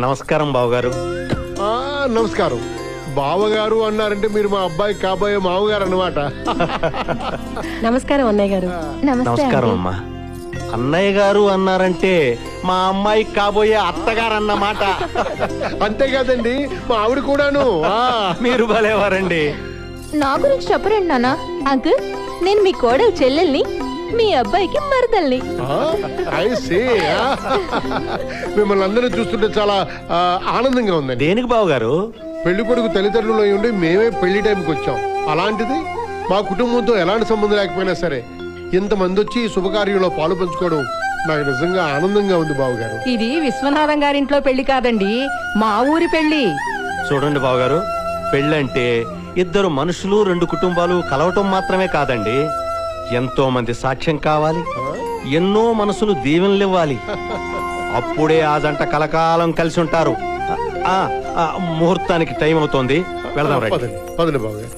నమస్కారం బావగారు. నమస్కారం. బావగారు అన్నారంటే మీరు మా అబ్బాయి కాబోయే మామగారు అన్నమాట. నమస్కారం అన్నయ్య గారు. నమస్కారం అమ్మా. అన్నయ్య గారు అన్నారంటే మా అమ్మాయి కాబోయే అత్తగారు అన్నమాట. అంతేకాదండి, మా ఆవిడ కూడాను. మీరు భలేవారండి. నా గురించి చెప్పరండి నాన్న. అంకుల్, నేను మీ కోడలు చెల్లెల్ని, మీ అబ్బాయికి మరదల్ని. I see. మిమ్మల్ని అందరూ చూస్తుంటే చాలా ఆనందంగా ఉందండి. దేనికి బావగారు? పెళ్లి కొడుకు తల్లిదండ్రులు అయి ఉండి మేమే పెళ్లి టైంకి వచ్చాం. అలాంటిది మా కుటుంబంతో ఎలాంటి సంబంధం లేకపోయినా సరే ఇంతమంది వచ్చి ఈ శుభకార్యంలో పాలు పంచుకోవడం నాకు నిజంగా ఆనందంగా ఉంది బావగారు. ఇది విశ్వనాథం గారింట్లో పెళ్లి కాదండి, మా ఊరి పెళ్లి. చూడండి బావగారు, పెళ్ళంటే ఇద్దరు మనుషులు, రెండు కుటుంబాలు కలవటం మాత్రమే కాదండి. ఎంతో మంది సాక్ష్యం కావాలి, ఎన్నో మనసులు దీవెనలివ్వాలి. అప్పుడే ఆ జంట కలకాలం కలిసి ఉంటారు. ముహూర్తానికి టైం అవుతోంది, వెళదాం రండి. పదండి బావగారు.